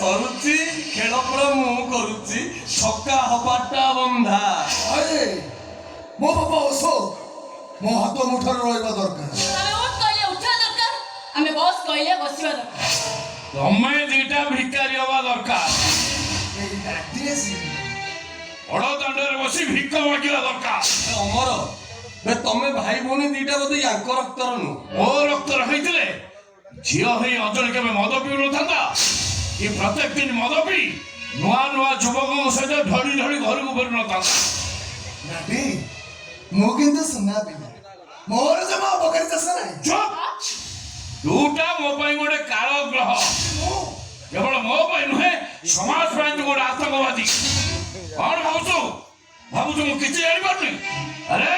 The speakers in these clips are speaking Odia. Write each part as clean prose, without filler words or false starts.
ସରୁଛି ଖେଳ ପୁରା ମୁଁ କରୁଛି ଛକା ହବାଟା ବନ୍ଧା। ଆରେ ମୋ ବାପା ଅଶୋକ ମୋ ହାତ ମୁଠାରେ ରହିବା ଦରକାର। ଆମେ ଉଠ କହିଲେ ଉଠିବା ଦରକାର, ଆମେ ବସ କହିଲେ ବସିବା ଦରକାର। ତମେ ଦିଟା ଭିକାରୀ ହବା ଦରକାର। ବଡ ଦାଣ୍ଡରେ ବସି ଭିକ ମାଗିବା ଦରକାର। ଅମର ତମେ ଭାଇ ଭଉଣୀ ଦିଟା ବୋଧେ ୟାଙ୍କ ରକ୍ତର ନୁହଁ। ମୋ ରକ୍ତର ହେଇଥିଲେ ଝିଅ ହେଇ ଅଜଳି କେବେ ମଦ ପିଉନଥାନ୍ତା କି ପ୍ରତ୍ୟେକ ଦିନ ମଦ ପିଇ ନୂଆ ନୂଆ ଯୁବକଙ୍କ ସହିତ ଢଳି ଢଳି ଘରକୁ ଫେରୁନଥାନ୍ତା। ଡାଡି ମୁଁ କିନ୍ତୁ ସୁନା ପିଲା, ମୋର ଜମା ଅପକାରୀ ଚାଷ ନାହିଁ। ଚୁପ୍! ତୁଟା ମୋ ପାଇଁ ଗୋଟେ କାଳ ଗ୍ରହ। କେବଳ ମୋ ପାଇଁ ନୁହେଁ, ସମାଜ ପାଇଁ ତୁ ଗୋଟେ ଆତଙ୍କବାଦୀ। କଣ ଭାବୁଛୁ ମୁଁ କିଛି ଜାଣିପାରୁନି? ଆରେ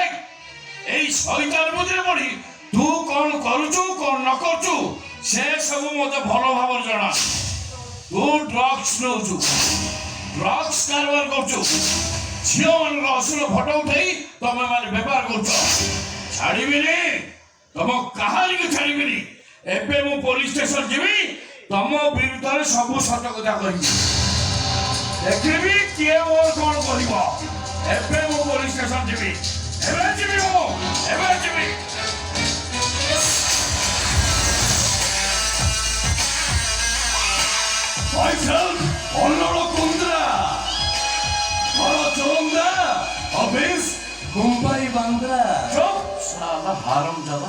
ଏଇ ଶୈତାନ ବୁଦ୍ଧିରେ ପଡି ତୁ କଣ କରୁଛୁ କଣ ନ କରୁଛୁ ସେ ସବୁ ମତେ ଭଲ ଭାବରେ ଜଣା। ତୁ ଡ୍ରଗ୍ସ ନେଉଛୁ, ଡ୍ରଗ୍ସ କାରବାର କରୁଛୁ, ଝିଅ ମାନଙ୍କର ଅସୁର ଫଟୋ ଉଠେଇ ତମେ ମାନେ ବେପାର କରୁଛ। ଛାଡ଼ିବିନି, ତମ କାହାରିକୁ ଛାଡ଼ିବିନି। ଏବେ ମୁଁ ପୋଲିସ ଷ୍ଟେସନ ଯିବି, ତମ ବିରୁଦ୍ଧରେ ସବୁ ସତ କଥା କହିବି। ଦେଖିବି କିଏ ମୋର କଣ କରିବ। ଏବେ ମୁଁ ପୋଲିସ ଷ୍ଟେସନ ଯିବି, ଏବେ ଯିବି, ମୁଁ ଏବେ ଯିବି। ଅନଳ କୁନ୍ଦ୍ରା ଘର ଚୋନ୍ଦା ଅଫିସ ମୁମ୍ବାଇ ବାନ୍ଦ୍ରା। ହାରାମଜାଦା।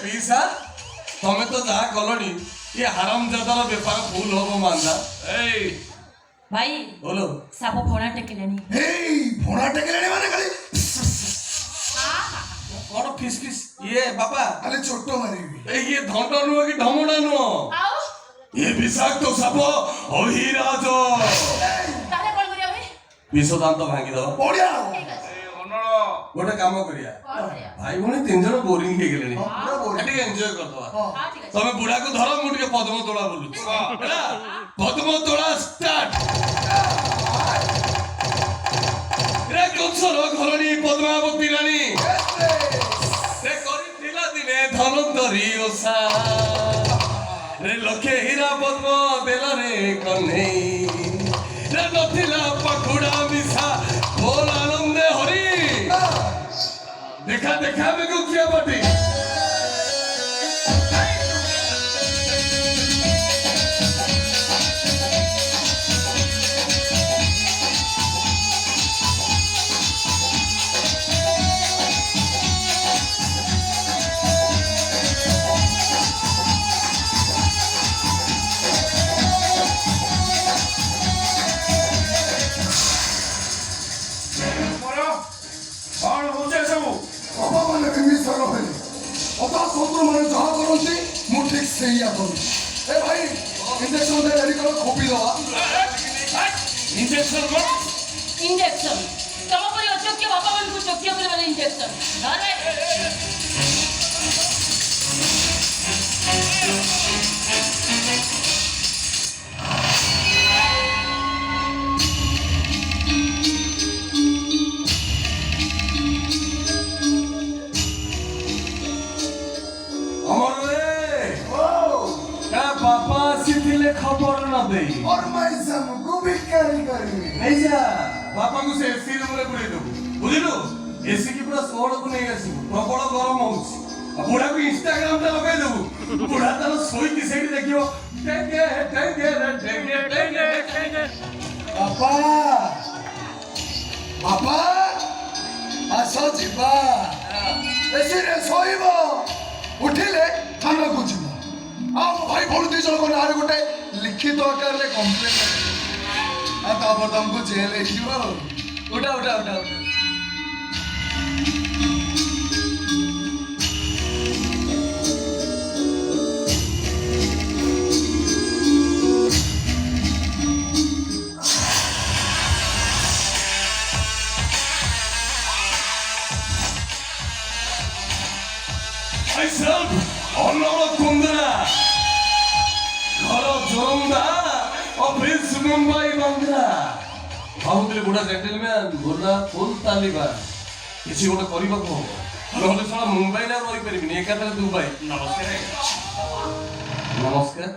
ପିସା ତମେ ତ ଯାହା କଲଣି ଏ ହାରାମଜାଦାର ବେପାର ଫୁଲ ହବ ମାନ୍ଦା। ଏଇ ଭାଇ ବୋଲୋ ସାପ ଫଣା ଟେକିଲାଣି। ଏଇ ଭଣା ଟେକିଲାଣି ମାନେ ଖାଲି କଣ ଫିସ୍ ଫିସ୍ ଇଏ ବାପା ଖାଲି ଛୋଟ ମାରିବି। ଇଏ ଧଣ୍ଡ ନୁହଁ କି ଢମଣା ନୁହଁ, ଆଉ ଇଏ ବିଷାକ୍ତ ସାପ ଅହିରାଜ। ତାହେଲେ କଣ କରିବା ଭାଇ? ବିଷ ଦାନ୍ତ ଭାଙ୍ଗିଦବ। ବଢିଆ ଠିକ ଅଛି। ଅନଳ ଗୋଟେ କାମ କରିବା, କଣ କରିବା? ଭାଇ ଭଉଣୀ ତିନି ଜଣ ବୋରିଂ ହେଇଗଲେଣି, ପୁରା ବଢିଆ। ଟିକେ ଏନ୍ଜୟ କରିଦବା। ହଁ ଠିକ ଅଛି। ତମେ ବୁଢାକୁ ଧର, ମୁଁ ଟିକେ ପଦ୍ମ ତୋଳା ବୁଲୁଛି ହେଲା। ପଦ୍ମ ତୋଳା ଷ୍ଟାର୍ଟ। ରେ କଂସର ଘରଣୀ ପଦ୍ମାବତୀ ରାଣୀ ସେ କରିଥିଲା ଦିନେ ଧନନ୍ତରୀ ଓଷା। ରେ ଲକ୍ଷେ ହୀରା ପଦ୍ମ ଦେଲରେ କହ୍ନେଇ, ରେ ନଥିଲା ପାଖୁଡା ମିଶା ବୋଲ ଆନନ୍ଦେ ହରି। ଦେଖା ଦେଖା ମେ ଗୁଖିଆ ପାଟି। କଣ ହଉଛି ସବୁ? ବାପା ମାନେ ବିମିଶ୍ର ରହିଲେ ଅତା ଶତ୍ରୁ ମାନେ ଯାହା କରନ୍ତି ମୁଁ ଠିକ ସେଇଆ କରୁଛି। ଏ ଭାଇ ଇଞ୍ଜେକ୍ସନ ଦେ, ରେଡି କର, ଖୋପି ଦବା। ଇଞ୍ଜେକ୍ସନ କଣ? ଇଞ୍ଜେକ୍ସନ ତମ ପରି ଅଯୋଗ୍ୟ ବାପା ମାନଙ୍କୁ ଯୋଗ୍ୟ କରିବାର ଇଞ୍ଜେକ୍ସନ। ଆରେ ବାପା ଆସିଥିଲେ ଖବର ନ ଦେଇ ଫରମାଇଶମକୁ ଭିକାରୀ କରିବି। ନେଇଯା ବାପାଙ୍କୁ ସେ ଏସି ରୁମରେ ପୁରେଇ ଦବୁ, ବୁଝିଲୁ? ଏସି କି ପୁରା ଷୋହଳକୁ ନେଇ ଆସିବୁ, ପ୍ରବଳ ଗରମ ହଉଛି। ଆଉ ବୁଢାକୁ ଇନଷ୍ଟାଗ୍ରାମ ଟା ଲଗେଇ ଦବୁ, ବୁଢା ତାର ଶୋଇକି ସେଇଠି ଦେଖିବ। ବାପା ବାପା ଆସ ଯିବା। ଏସିରେ ଶୋଇବ, ଉଠିଲେ ଥାନାକୁ ଯିବ। ଆଉ ମୋ ଭାଇ ଭଉଣୀ ଦୁଇ ଜଣଙ୍କ ନାଁରେ ଗୋଟେ ଲିଖିତ ଆକାରରେ କମ୍ପ୍ଲେନ ଆଉ ତାପରେ ତମକୁ ଜେଲ ହେଇଯିବ। ଉଠା ଉଠା ଉଠା ଉଠା। ଅନଳ କୁନ୍ଦ୍ରା ଘର ଜୋରନ୍ଦା ଅଫିସ ମୁମ୍ବାଇ ବାନ୍ଦ୍ରା। ଭାବୁଥିଲି ବୁଢା ଜେଣ୍ଟଲମ୍ୟାନ ବୁଢା ଫୁଲ ତାଲିବା କିଛି ଗୋଟେ କରିବାକୁ ହବ, ନହେଲେ ଶଳା ମୁମ୍ବାଇରେ ଆଉ ରହିପାରିବିନି, ଏକାଥରେ ଦୁବାଇ। ନମସ୍କାର। ନମସ୍କାର।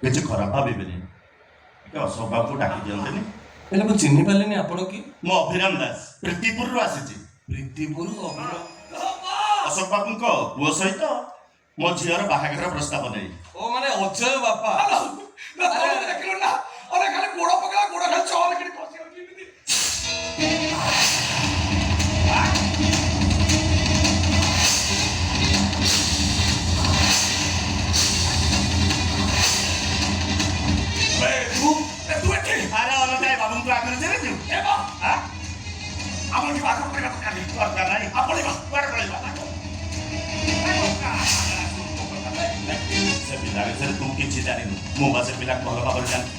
କିଛି ଖରାପ ଭାବିବେନି, ଅଶୋକ ବାବୁଙ୍କୁ ଡାକି ଦିଅନ୍ତେନି। ହେଲେ ମୁଁ ଚିହ୍ନି ପାରିଲିନି ଆପଣ କି? ମୁଁ ଅଭିରାମ ଦାସ ପ୍ରୀତିପୁରରୁ ଆସିଛି। ପ୍ରୀତିପୁର ଅଶୋକ ବାବୁଙ୍କ ପୁଅ ସହିତ ମୋ ଝିଅର ବାହାଘର ପ୍ରସ୍ତାବ ନେଇ। ଓ ମାନେ ଅଜୟ ବାପା। ଦେଖିଲୁ ନା ଅରେ ଖାଲି ଗୋଡ ପକେଇଲା ଗୋଡ ଖାଲି ଚହଲ କିଣି ପଶିଯାଉଛି ଏମିତି। ତୁ ଏଠି ଆରେ ଅନନ୍ୟାୟ ବାବୁଙ୍କୁ ଆଗରେ ଚାଲିଛୁ ଆମର କି ବାଘ କରିବା ଦରକାର ନାହିଁ। ଦରକାର ନାହିଁ। ଆପଣ କୁଆଡେ ପଳେଇବା? ସେ ପିଲା ବିଷୟରେ ତୁ କିଛି ଜାଣିନୁ। ମୁଁ ବା ସେ ପିଲାକୁ ଭଲ ଭାବରେ ଜାଣିଛି।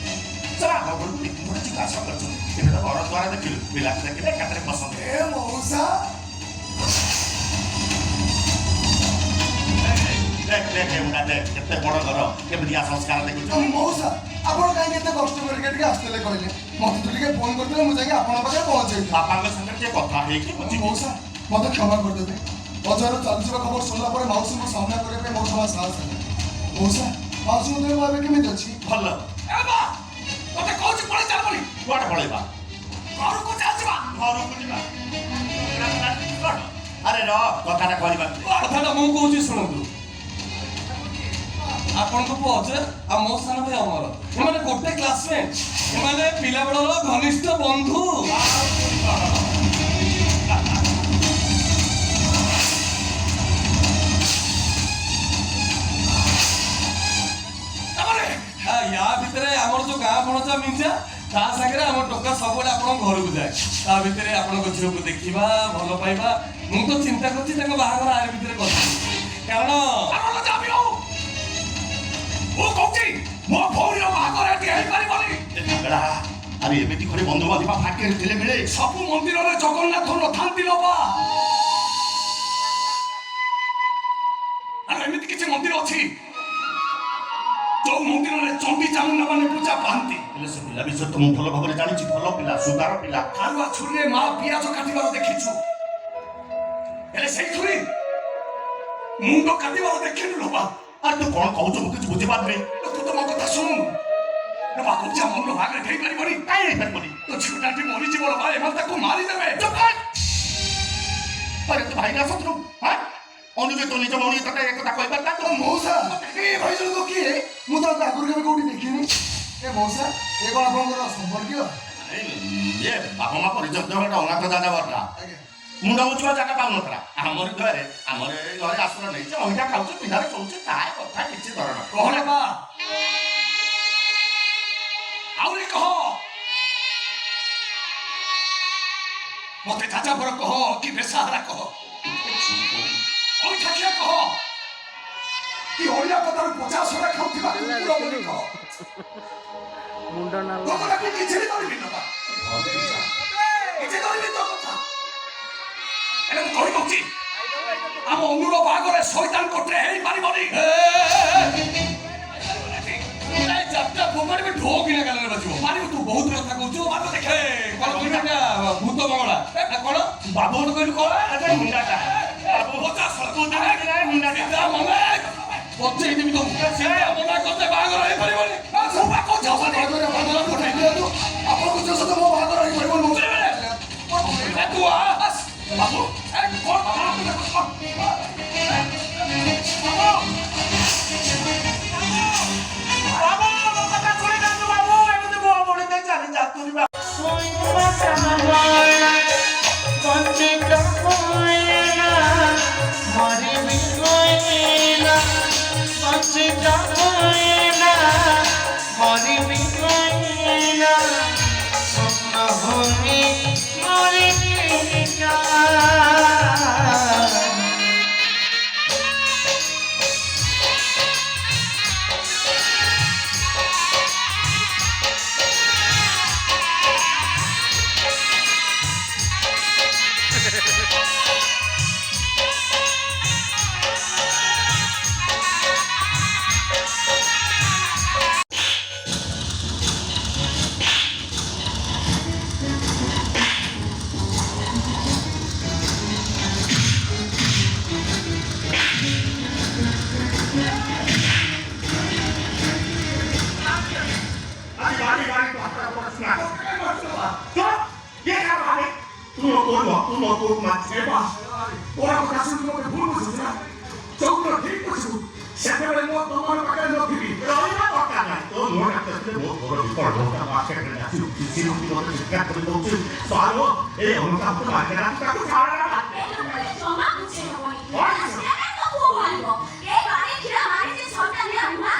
ସାରା ଘରକୁ ଗୋଟେ ଜିଜ୍ଞାସ କରୁଛନ୍ତି। ଏବେ ତ ଘର ଦ୍ୱାର ଦେଖିଲୁ, ପିଲାକୁ ଦେଖିଲେ ଏକାଥରେ ପସନ୍ଦ। ଏ ମଉସା ଦେଖ ଏଗୁଡ଼ା ଦେଖ କେତେ ବଡ଼ ଘର, କେମିତିଆ ସଂସ୍କାର ଦେଖୁଛୁ। ମଉସା ଆପଣ କାହିଁକି ଏତେ କଷ୍ଟ କରିକି ଟିକେ ଆସିଥିଲେ କହିଲେ? ମତେ ତୁ ଟିକେ ଫୋନ କରିଥିଲେ ମୁଁ ଯାଇକି ଆପଣଙ୍କ ପାଖରେ ପହଞ୍ଚେଇଥିଲି। ବାପାଙ୍କ ସାଙ୍ଗରେ ଟିକେ କଥା ହେଇକି ବୁଝିବି। ମଉସା ମତେ କ୍ଷମା କରିଦେବେ। ଅଜୟର ଚାଲିଥିବା ଖବର ଶୁଣିଲା ପରେ ମାଉସୀଙ୍କୁ ସାମ୍ନା କରିବା ପାଇଁ ମୋର ଜମା ସାହସ ହେଲା। ମଉସା ମାଉସୀଙ୍କ ଦେହ ଏବେ କେମିତି ଅଛି? ଭଲ। ମତେ କହୁଛି ପଳେଇ ଚାଲ ବୋଲି। କୁଆଡେ ପଳେଇବା? ଘରକୁ ଚାଲିଯିବା। ଘରକୁ ଯିବା। ଆରେ ର କଥାଟା କହିବା। କଥାଟା ମୁଁ କହୁଛି ଶୁଣନ୍ତୁ। ଆପଣଙ୍କ ପୁଅ ଅଜୟ ଆଉ ମୋ ସାନ ଭାଇ ଅମର, ଏମାନେ ଗୋଟେ କ୍ଲାସମେଟ, ଏମାନେ ପିଲାବେଳର ଘନିଷ୍ଠ ବନ୍ଧୁ। ୟା ଭିତରେ ଆମର ଯୋଉ ଗାଁ ଭଣଜା ମିଞ୍ଜା ତା ସାଙ୍ଗରେ ଆମ ଟୋକା ସବୁବେଳେ ଆପଣଙ୍କ ଘରକୁ ଯାଏ। ତା ଭିତରେ ଆପଣଙ୍କ ଝିଅକୁ ଦେଖିବା, ଭଲ ପାଇବା। ମୁଁ ତ ଚିନ୍ତା କରୁଛି ତାଙ୍କ ବାହାଘର ଆରି ଭିତରେ କରିବି, କାରଣ ମୁଁ କହୁଛି ମୋ ଭଉଣୀର ବାହାଘର ଏଠି ହେଇପାରିବନି। ଆରେ ଏମିତି କରି ବନ୍ଧୁବାନ୍ଧବ ଫାଟିରେ ଥିଲେ ମିଳେ। ସବୁ ମନ୍ଦିରରେ ଜଗନ୍ନାଥ ନଥାନ୍ତି ଲୋବା। ଆରେ ଏମିତି କିଛି ମନ୍ଦିର ଅଛି ଯୋଉ ମନ୍ଦିରରେ ଚଣ୍ଡୀ ଚାମୁଣ୍ଡା ମାନେ ପୂଜା ପାଆନ୍ତି। ହେଲେ ସେ ପିଲା ବିଷୟରେ ତ ମୁଁ ଭଲ ଭାବରେ ଜାଣିଛି। ଭଲ ପିଲା, ସୁଗାର ପିଲା। ହାଲୁଆ ଛୁରୀରେ ମା ପିଆଜ କାଟିବାର ଦେଖିଛୁ, ହେଲେ ସେଇ ଛୁରୀ ମୁଣ୍ଡ କାଟିବାର ଦେଖିନୁ ଲୋବା। ଆରେ ତୁ କଣ କହୁଛୁ ମୁଁ କିଛି ବୁଝିପାରୁନି। ତୁ ତ ମୋ କଥା ଶୁଣୁନୁ। ଲୋବା କହୁଛି ମନ ଭାଗରେ ହେଇପାରିବନି। କାହିଁ ହେଇପାରିବନି? ତ ଝିଅଟାଟି ମରିଯିବ ଲୋବା, ଏମାନେ ତାକୁ ମାରିଦେବେ। ଆରେ ତୁ ଭାଇନା ଶତ୍ରୁ ଅନୁଯ ତୁ ନିଜ ଭଉଣୀ ତତେ ଏକଥା କହିପାରିଲା? ତ ମଉସା ଏ ଭାଇ ଜଣକ କିଏ? ମୁଁ ତ ଆଗରୁ କେବେ କୋଉଠି ଦେଖିନି। ଏ ମଉସା ଏ କଣ ଆପଣଙ୍କର ସମ୍ପର୍କୀୟ? ଇଏ ବାପା ମା ପରିଚୟ ଗୋଟେ ଅନାଥ ଦାଦା ବର୍ଷା ଆଜ୍ଞା ମୁଣ୍ଡ ଉଠିବା ଜାଗା ପାଉନଥିଲା। ଆମରି ଘରେ ଏଇ ଘରେ ଆଶ୍ରୟ ନେଇଛି, ଅଇଁଠା ଖାଉଛି, ପିନ୍ଧାରେ ଶୋଉଛି, ତା କଥା କିଛି ଧରଣ କହଲେ ବା ଆହୁରି କହ। ମତେ ଯାଯାବର କହ କି ବେସାହାରା କହ, ଅଇଠାଖିଆ କହ କି ଅଳିଆ ପଦାରୁ 50 ଖାଉଥିବା କୁକୁର ବୋଲି କହ। ଲୋକଟାକୁ କିଛି ବି କରିବି ନବା, କିଛି କରିବି ତୋ କଥା। ହେଲେ ମୁଁ କହି କହୁଛି ଆମ ଅନୁର ବାହାଘରେ ଶୈତାନ କୋଠରେ ହେଇପାରିବନି। ଯାତ୍ରା ବୋମାରେ ବି ଢୋ କିଣା ଗାଲରେ ବାଜିବ। ମାରିବୁ ତୁ ବହୁତ କଥା କହୁଛୁ। ମାର ଦେଖେ କଣ କହିଲୁ ଏଟା ଭୂତ ମଙ୍ଗଳା ନା କଣ? ବାବୁ କହିଲୁ କଣ? ମୁଣ୍ଡାଟା ପଚେଇ ଦେବି ତମକୁ। ମନା କରତେ ବାହାଘର ହେଇପାରିବନି। ଆପଣଙ୍କ ଝିଅ ସହିତ ମୋ ବାହାଘର ହେଇପାରିବନି। ତୁ ଆସ ବାବୁ। Mari গাড়ি গাড়ি কথা বলছ না তো কে খাবে তুমি কোন মাঝে বা ওরা কথা শুনতে ভুল বুঝছ না চৌদ্র ঠিক বুঝছ সেখানে মো তোমার পাখে নথিবি রইনা কথা নাই তো মোর কাছে বহুত বড় বিপদ হতা মাসে করে আছি কিছু কি কথা শিক্ষা করে দউছি সালো এই অনুতাপ তো মাঝে রাখতে তাকে ছাড়া না জমা বুঝে হবনি সেটা তো খুব ভালো এই বাড়ি খিরা মারি যে সবটা নিয়ে আমরা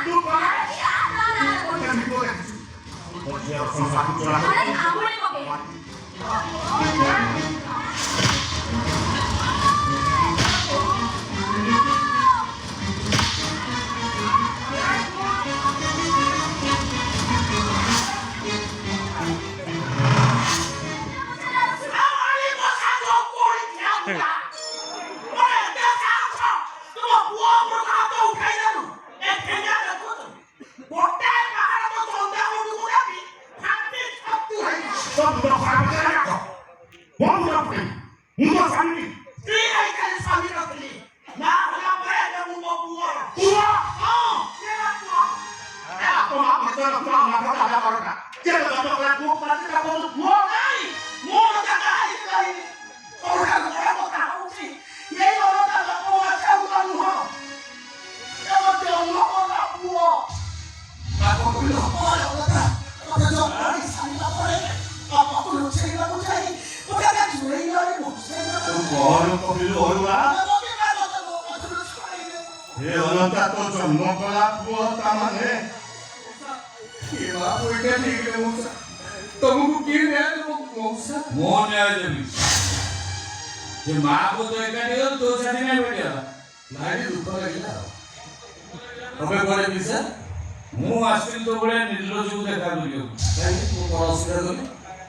কি আর না করতে আমি বলে বলছি আর সংসার চলা আরে আমরে কবে तुमको की न्याय मौसा ମୋ ନ୍ୟାୟ ଦେବି ଯେ ମାଆକୁ ତ ଏକାଠି ଗଲ ତୋ ସାଥି ନାଇଁ ଭେଟିଗଲା भारी दुख लगिला हमें बड़े विषय ମୁଁ ଆସିଥିଲି ତୋ ଭଳିଆ ନିର୍ଲଜ୍ଜକୁ ଦେଖା କରିବାକୁ କାହିଁକି ତୁ କଣ ଅସୁବିଧା କଲି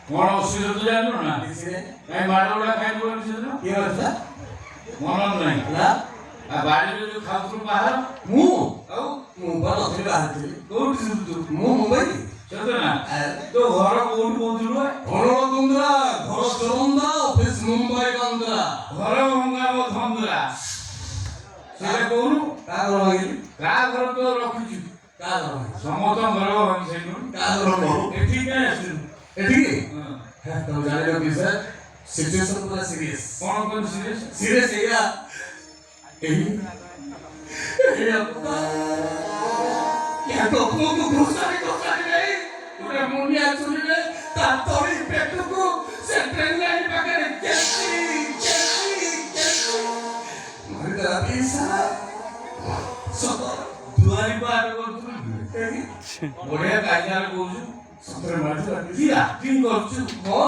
କଣ ଅସୁବିଧା ତୁ ଜାଣିନୁ ନା କିଛି ନାହିଁ କାହିଁ ମାଡ଼ ଗୁଡ଼ା ଖାଇଲୁ ବୋଲି ସେଦିନ କିଏ କଥା ମନ ନାହିଁ ନା ଆଉ ବାଡ଼ିରେ ଯୋଉ ଖାଉଥିଲୁ ବାହାର ମୁଁ ଆଉ ମୁଁ ବା ନଥିଲି ବାହାରିଥିଲି କୋଉଠି ଥିଲୁ ତୁ ମୁଁ ମୁମ୍ବାଇ ସତ ନା ତୋ ଘର କୋଉଠି କହୁଥିଲୁ ବା? ଘର ଦୁନ୍ଦରା ଘର ଚରନ୍ଦା ଅଫିସ ମୁମ୍ବାଇ ବାନ୍ଦ୍ରା ଘର ଭଙ୍ଗା ମୋ ଧନ୍ଦରା ସେଇଟା କହୁନୁ କାହା ଘର ଭାଙ୍ଗିଲି କାହା ଘର ତ ରଖିଛୁ କାହା ଘର ଭାଙ୍ଗିଲି ସମସ୍ତଙ୍କ ଘର ଭାଙ୍ଗି ସାରିଲୁଣି କାହା ଘର ଭାଙ୍ଗିଲି ଏଠି କାଇଁ ଆସିଲୁ ଏଠିକି ହଁ। ତମେ ଜାଣିଲ କି ସାର୍ ସିଚୁଏସନ ପୁରା ସିରିୟସ୍ କଣ କରୁ ସିରିୟସ୍ ସିରିୟସ୍ ଏଇଆ ଘୋଷାରି ନେଇ ଗୋଟେ ମୁଣ୍ଡିଆ ଚୁଲିରେ ତା ତଳି ପେଟକୁ ସେ ଟ୍ରେନ୍ ଲାଇନ୍ ପାଖରେ ମାରିଦେଲା ପିସା ସତ ଦୁଆରି ପାର କରୁଥିଲୁ ବଢିଆ କାହିଁରେ କହୁଛୁ ସତରେ ମାରିଦେଲା କି ଆକ୍ଟିଂ କରୁଛୁ ହଁ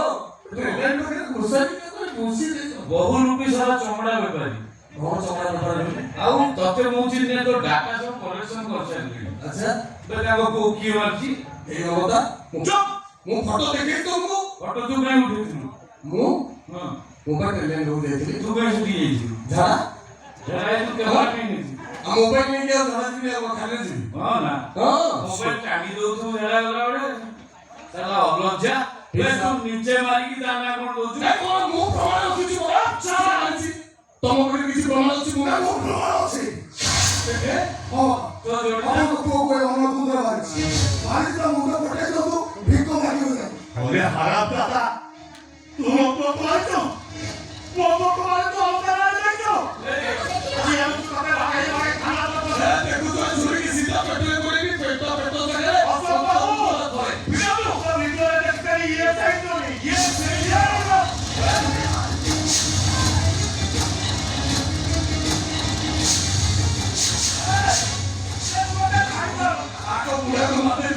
ଟ୍ରେନ୍ ଲାଇନ୍ ପାଖରେ ଘୋଷାରି ବସି ବହୁ ରୂପୀ ସାରା ଚମଡ଼ା ବେପାରୀ କଣ ଚମଡ଼ା ବେପାର ଆଉ ତତେ ମୁଁ ଚିହ୍ନି ତୋ ଡାଟା ସବୁ କଲେକ୍ସନ କରିସାରିଲିଣି ଆଚ୍ଛା ତ ତାଙ୍କ କୋଉ କିଏ ମାରିଛି ଏଇ ମମତା ମୁଁ ଫଟୋ ଦେଖେଇ ତୁମକୁ ଫଟୋ ତୁ କାହିଁ ଉଠେଇଥିଲୁ ମୁଁ ହଁ ମୋବାଇଲ ଟ୍ରେନ୍ ଲାଇନ୍ ଯାଇଥିଲି ତୁ କାହିଁ ସେଠି ଯାଇଥିଲୁ ଝାଡ଼ା ତୁ କେବଳ ନେଇଛି ଆଉ ମୋବାଇଲ ନେଇକି ଆଉ ଝାଡ଼ା ଯିବି ଆଉ ଖାଲି ଯିବି ହଁ ନା ହଁ ମୋବାଇଲ ଟାଙ୍ଗି ଦଉଥିବୁ ହେରା ଗଲା ବେଳେ ତାହେଲେ ଅଲଜ୍ଜା ତୁ ନିଜେ ମାରିକି ତା ନା କଣ ଦଉଛୁ ଏ କଣ ମୁଁ ପ୍ରମାଣ ରଖୁଛି ପରା ଜାଣିଛି ତମ ପାଖରେ କିଛି ପ୍ରମାଣ ଅଛି ମୁଁ ମୋ ପ୍ରମାଣ ଅଛି ହଁ ତୋ ଯୋଡ଼ି ଆମ ପୁଅକୁ ଏ ଅନୁକୁନ୍ଦ୍ର ବାହାରିଛି ବାହାରିଥିଲା ମୁଣ୍ଡ ପଠେଇ ଦବୁ ଭିକ ମାଗିବ ନାହିଁ अरे हराम दादा तुम अपना पालतो वो अपना पालतो अपना नहीं तो ये हम तो कभी भागे भागे खाना तो देखो तो छुरी की सीधा पेटो पड़ेगी पेटो पेटो करे वीडियो तो वीडियो देख कर ये साइड तो नहीं ये सही है आको पूरा को मारे